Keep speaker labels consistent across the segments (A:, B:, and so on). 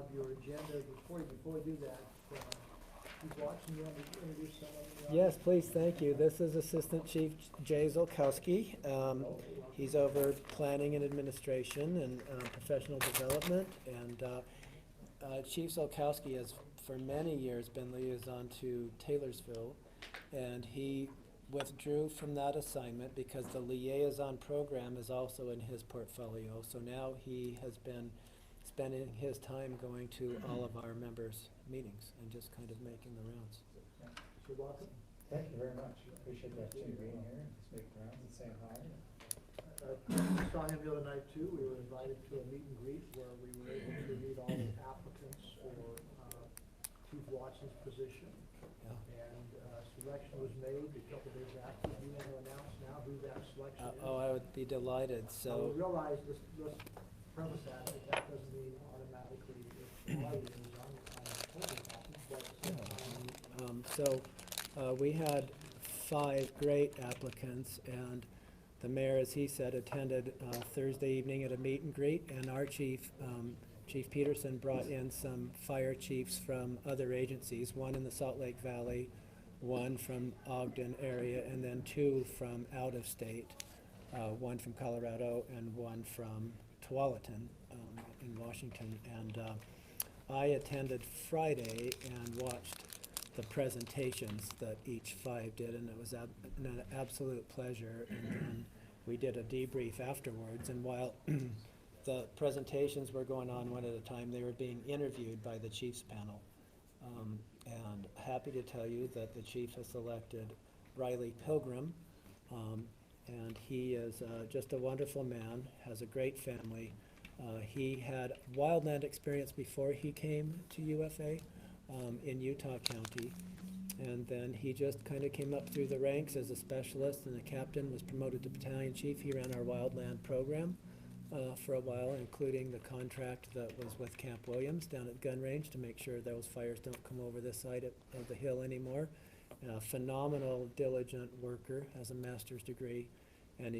A: have your agenda. Before we do that, who's watching, you want to introduce someone?
B: Yes, please, thank you. This is Assistant Chief Jay Zolkowski. He's over planning and administration and professional development. And Chief Zolkowski has for many years been liaison to Taylorsville, and he withdrew from that assignment because the liaison program is also in his portfolio. So now he has been spending his time going to all of our members' meetings and just kind of making the rounds.
A: You're welcome.
C: Thank you very much. Appreciate the opportunity being here and speaking around and saying hi.
A: Saw him the other night too. We were invited to a meet and greet where we were able to meet all the applicants for Chief Watson's position.
B: Yeah.
A: And selection was made a couple days after. Do you want to announce now who that selection is?
B: Oh, I would be delighted. So
A: we realize this premise that doesn't mean automatically it's right. It is on holding package, but at the same time,
B: we had 5 great applicants, and the mayor, as he said, attended Thursday evening at a meet and greet, and our chief, Chief Peterson, brought in some fire chiefs from other agencies, one in the Salt Lake Valley, one from Ogden area, and then 2 from out of state, one from Colorado and one from Tualatin in Washington. And I attended Friday and watched the presentations that each 5 did, and it was an absolute pleasure. And then we did a debrief afterwards, and while the presentations were going on one at a time, they were being interviewed by the Chiefs panel. And happy to tell you that the Chief has selected Riley Pilgrim, and he is just a wonderful man, has a great family. He had wildland experience before he came to UFA in Utah County, and then he just kind of came up through the ranks as a specialist and a captain, was promoted to battalion chief. He ran our wildland program for a while, including the contract that was with Camp Williams down at gun range to make sure those fires don't come over this side of the hill anymore. Phenomenal, diligent worker, has a master's degree, and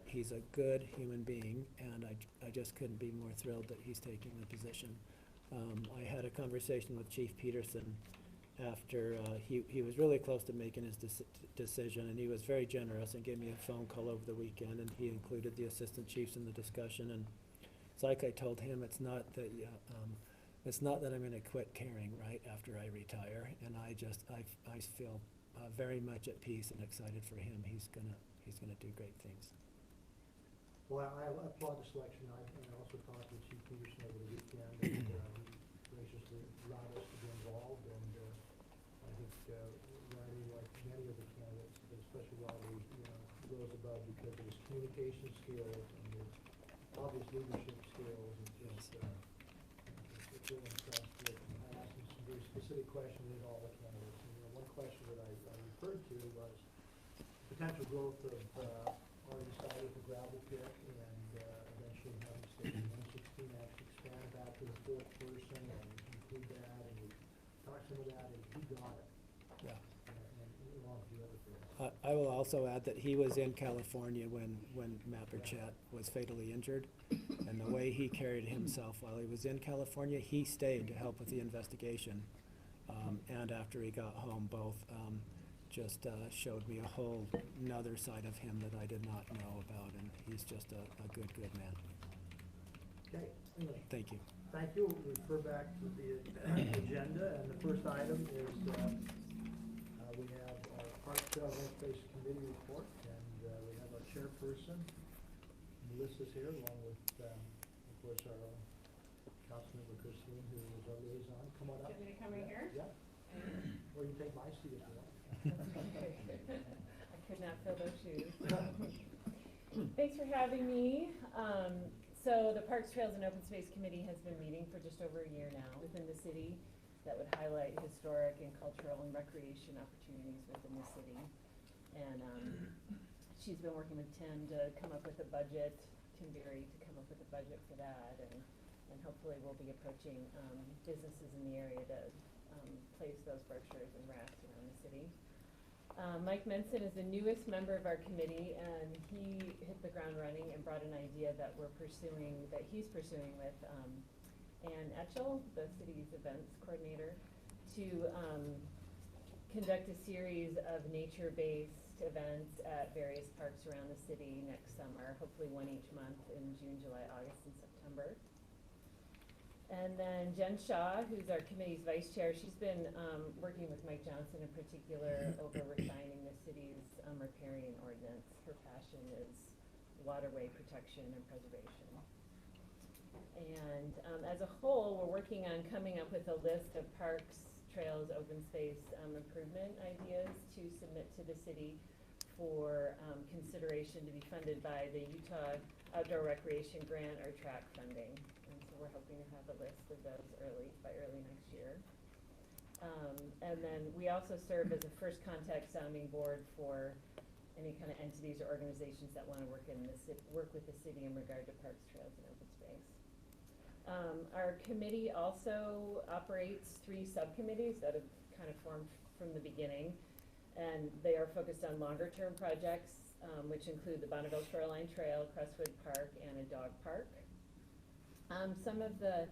B: he's a good human being, and I just couldn't be more thrilled that he's taking the position. I had a conversation with Chief Peterson after he was really close to making his decision, and he was very generous and gave me a phone call over the weekend, and he included the assistant chiefs in the discussion. And it's like I told him, it's not that I'm going to quit caring right after I retire, and I feel very much at peace and excited for him. He's gonna do great things.
A: Well, I applaud the selection. I also talked with Chief Peterson over the weekend, and he graciously allowed us to be involved. And I think Riley, like many of the candidates, but especially Riley, goes above because of his communication skills and his obvious leadership skills. And just it's really impressed with. And I asked him some very specific questions with all the candidates. And one question that I referred to was potential growth of already started with the gravel pit, and eventually having Station 116 actually expand that to the 4th person and include that, and we talked some of that, and he got it.
B: Yeah.
A: And along with the other things.
B: I will also add that he was in California when Mapper Chat was fatally injured, and the way he carried himself while he was in California, he stayed to help with the investigation, and after he got home, both just showed me a whole nother side of him that I did not know about, and he's just a good man.
A: Okay. Anyway,
B: Thank you.
A: thank you. We'll refer back to the agenda, and the first item is we have our Park Trail and Space Committee report, and we have our chairperson, Melissa's here, along with, of course, our own Councilmember Christine, who is our liaison. Come on up.
D: Want me to come right here?
A: Yeah. Or you can take my seat if you want.
D: I could not fill those shoes. Thanks for having me. So the Parks, Trails, and Open Space Committee has been meeting for just over a year now within the city that would highlight historic and cultural and recreation opportunities within the city. And she's been working with Tim to come up with a budget, Tim Berry to come up with a budget for that, and hopefully we'll be approaching businesses in the area to place those brochures and racks around the city. Mike Menson is the newest member of our committee, and he hit the ground running and brought an idea that he's pursuing with Ann Etchell, the city's events coordinator, to conduct a series of nature-based events at various parks around the city next summer, hopefully one each month in June, July, August, and September. And then Jen Shaw, who's our committee's vice chair, she's been working with Mike Johnson in particular over refining the city's riparian ordinance. Her passion is waterway protection and preservation. And as a whole, we're working on coming up with a list of parks, trails, open space improvement ideas to submit to the city for consideration to be funded by the Utah Outdoor Recreation Grant or TRAC funding. And so we're hoping to have a list of those by early next year. And then we also serve as a first contact sounding board for any kind of entities or organizations that want to work with the city in regard to parks, trails, and open space. Our committee also operates 3 subcommittees that have kind of formed from the beginning, and they are focused on longer term projects, which include the Bonneville Shoreline Trail, Crestwood Park, and a dog park. Some of the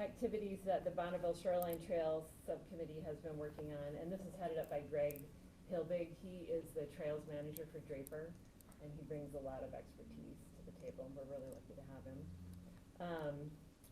D: activities that the Bonneville Shoreline Trail subcommittee has been working on, and this is headed up by Greg Hilbig. He is the trails manager for Draper, and he brings a lot of expertise to the table, and we're really lucky to have him.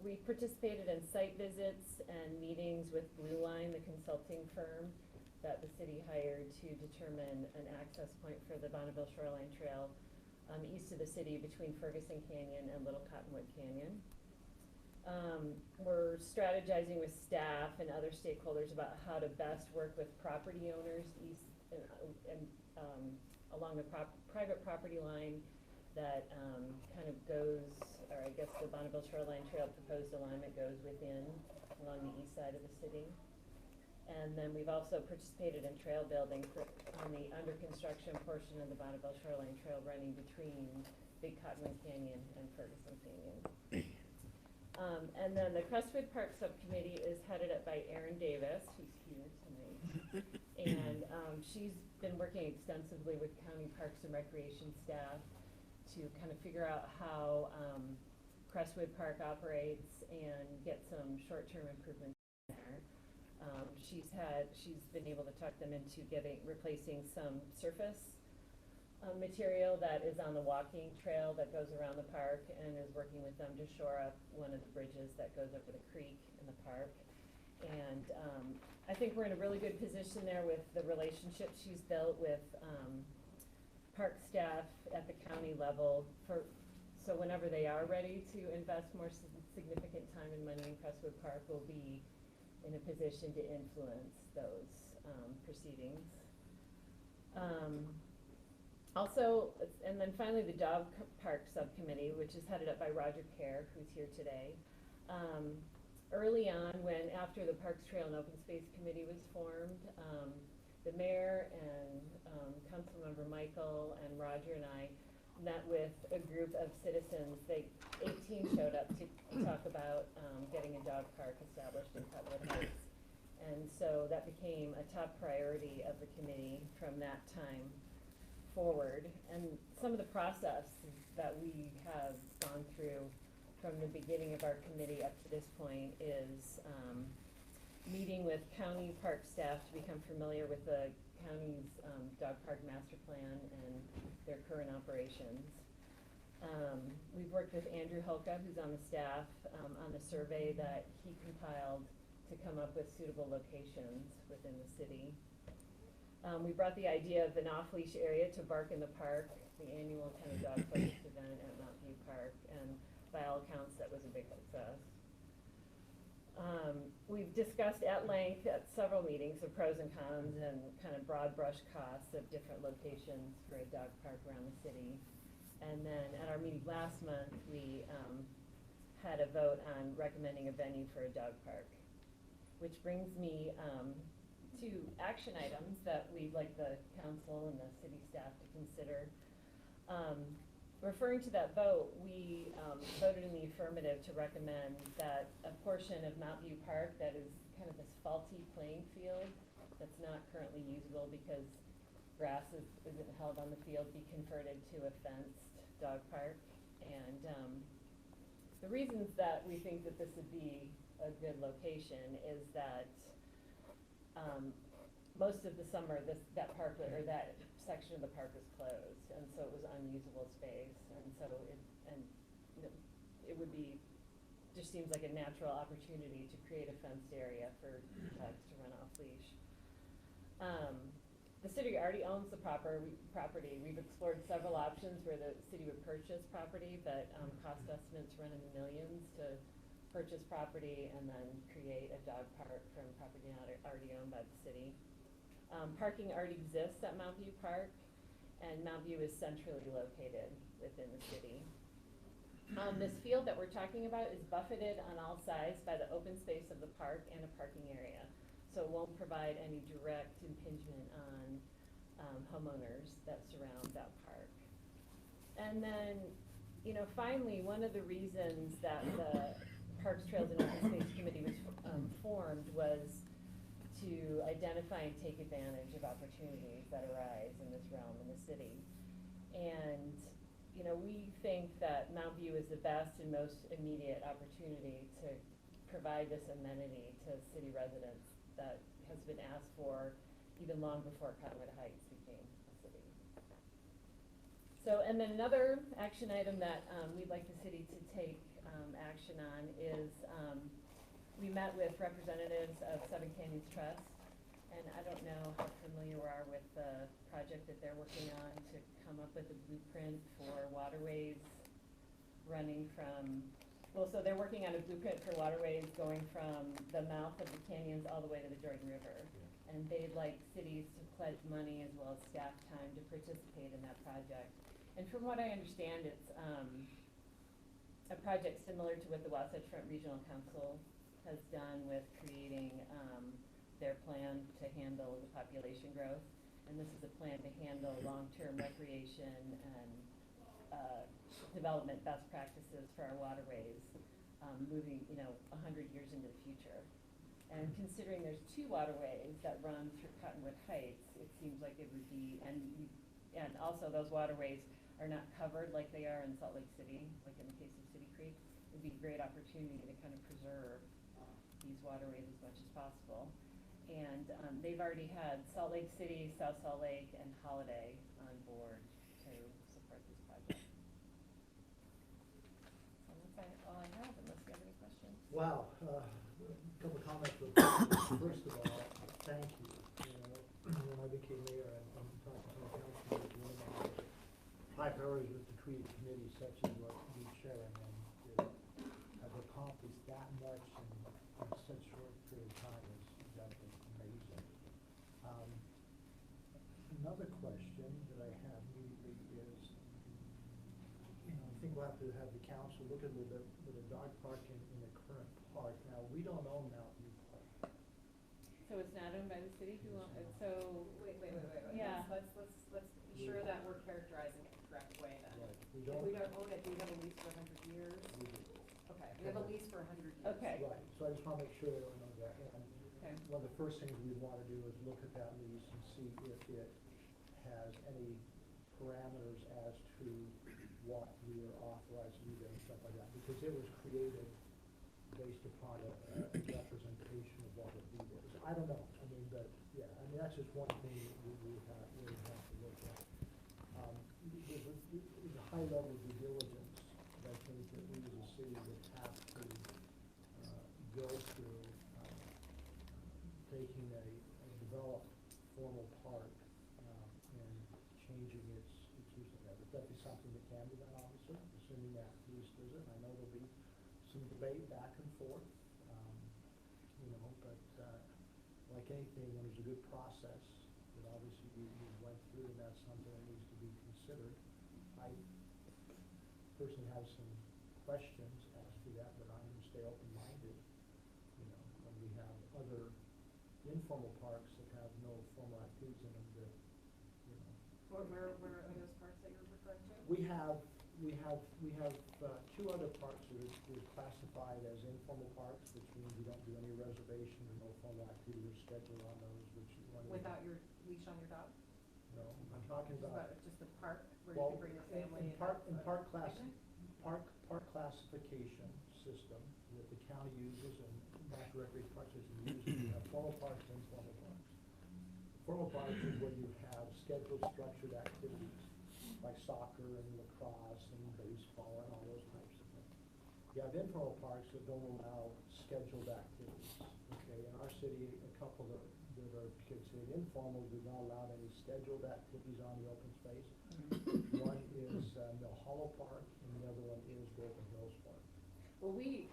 D: We participated in site visits and meetings with Blue Line, the consulting firm that the city hired to determine an access point for the Bonneville Shoreline Trail east of the city between Ferguson Canyon and Little Cottonwood Canyon. We're strategizing with staff and other stakeholders about how to best work with property owners east and along the private property line that kind of goes, or I guess the Bonneville Shoreline Trail proposed alignment goes within along the east side of the city. And then we've also participated in trail building on the under construction portion of the Bonneville Shoreline Trail running between Big Cottonwood Canyon and Ferguson Canyon. And then the Crestwood Park Subcommittee is headed up by Erin Davis, who's here tonight. And she's been working extensively with County Parks and Recreation staff to kind of figure out how Crestwood Park operates and get some short-term improvements there. She's been able to talk them into replacing some surface material that is on the walking trail that goes around the park, and is working with them to shore up one of the bridges that goes over the creek in the park. And I think we're in a really good position there with the relationship she's built with park staff at the county level so whenever they are ready to invest more significant time and money in Crestwood Park, we'll be in a position to influence those proceedings. Also, and then finally the Dog Park Subcommittee, which is headed up by Roger Kerr, who's here today. Early on, after the Parks, Trail, and Open Space Committee was formed, the mayor and Councilmember Michael and Roger and I met with a group of citizens. 18 showed up to talk about getting a dog park established in Cottonwood Heights. And so that became a top priority of the committee from that time forward. And some of the process that we have gone through from the beginning of our committee up to this point is meeting with county park staff to become familiar with the county's dog park master plan and their current operations. We've worked with Andrew Holka, who's on the staff, on the survey that he compiled to come up with suitable locations within the city. We brought the idea of an off-leash area to Bark in the Park, the annual kind of dog focused event at Mount View Park, and by all accounts that was a big success. We've discussed at length at several meetings the pros and cons and kind of broad brush costs of different locations for a dog park around the city. And then at our meeting last month, we had a vote on recommending a venue for a dog park, which brings me to action items that we'd like the council and the city staff to consider. Referring to that vote, we voted in the affirmative to recommend that a portion of Mount View Park that is kind of this faulty playing field that's not currently usable because grass isn't held on the field be converted to a fenced dog park. And the reasons that we think that this would be a good location is that, most of the summer, that park, or that section of the park was closed, and so it was unusable space, and so it would be, just seems like a natural opportunity to create a fenced area for dogs to run off leash. The city already owns the property. We've explored several options where the city would purchase property, but cost estimates run in the millions to purchase property and then create a dog park from property already owned by the city. Parking already exists at Mount View Park, and Mount View is centrally located within the city. This field that we're talking about is buffeted on all sides by the open space of the park and a parking area. So it won't provide any direct impingement on homeowners that surround that park. And then, finally, one of the reasons that the Parks, Trails, and Open Space Committee was formed was to identify and take advantage of opportunities that arise in this realm in the city. And, we think that Mount View is the best and most immediate opportunity to provide this amenity to city residents that has been asked for even long before Cottonwood Heights became a city. So, and then another action item that we'd like the city to take action on is we met with representatives of Seven Canyons Trust, and I don't know how familiar you are with the project that they're working on to come up with a blueprint for waterways running from, so they're working on a blueprint for waterways going from the mouth of the canyons all the way to the Jordan River. And they'd like cities to pledge money as well as staff time to participate in that project. And from what I understand, it's a project similar to what the Wasatch Front Regional Council has done with creating their plan to handle the population growth. And this is a plan to handle long-term recreation and development best practices for our waterways, moving 100 years into the future. And considering there's 2 waterways that run through Cottonwood Heights, it seems like it would be, and also those waterways are not covered like they are in Salt Lake City, like in the case of City Creek. It would be a great opportunity to kind of preserve these waterways as much as possible. And they've already had Salt Lake City, South Salt Lake, and Holiday on board to support this project. So that's all I have, unless you have any questions.
A: Wow, a couple of comments. First of all, thank you. When I became mayor and talking to my council, one of my high priorities was to create committees such as what you're chairing, and to have accomplished that much in such a short period of time is amazing. Another question that I have immediately is, I think we'll have to have the council look at the dog park in the current park. Now, we don't own Mount View Park.
D: So it's not owned by the city? Who owns it? So
E: Wait.
D: Yeah.
E: Let's be sure that we're characterizing it the correct way then.
A: Right.
E: If we don't own it, do we have a lease for 100 years?
A: We do.
E: Okay, we have a lease for 100 years.
D: Okay.
A: Right, so I just want to make sure that we know that. And
D: Okay.
A: one of the first things we want to do is look at that lease and see if it has any parameters as to what we are authorized to do there and stuff like that, because it was created based upon a representation of what it is. I don't know, but yeah, that's just one thing that we have to look at. There's a high level of due diligence that I think that we as a city would have to go through, taking a developed formal park and changing its use of that. But that'd be something that can be done, obviously, assuming that lease does it. And I know there'll be some debate back and forth, but like anything, when there's a good process that obviously we went through, and that's something that needs to be considered. I personally have some questions as to that, but I'm going to stay open-minded. When we have other informal parks that have no formal activities in them, that
E: Where are those parks that you're referring to?
A: we have 2 other parks that are classified as informal parks, which means we don't do any reservation or no formal activity or schedule on those, which one.
E: Without your leash on your dog?
A: No, I'm talking about.
E: Just the park where
A: Well,
E: you can bring the family
A: in
E: and
A: park
E: have a picnic?
A: classification system that the county uses and formal parks and informal parks. Formal parks is where you have scheduled, structured activities, like soccer and lacrosse and baseball and all those types of things. You have informal parks that don't allow scheduled activities, okay? In our city, a couple that are considered informal do not allow any scheduled activities on the open space. One is Mill Hollow Park, and the other one is Golden Hills Park.
E: Well, we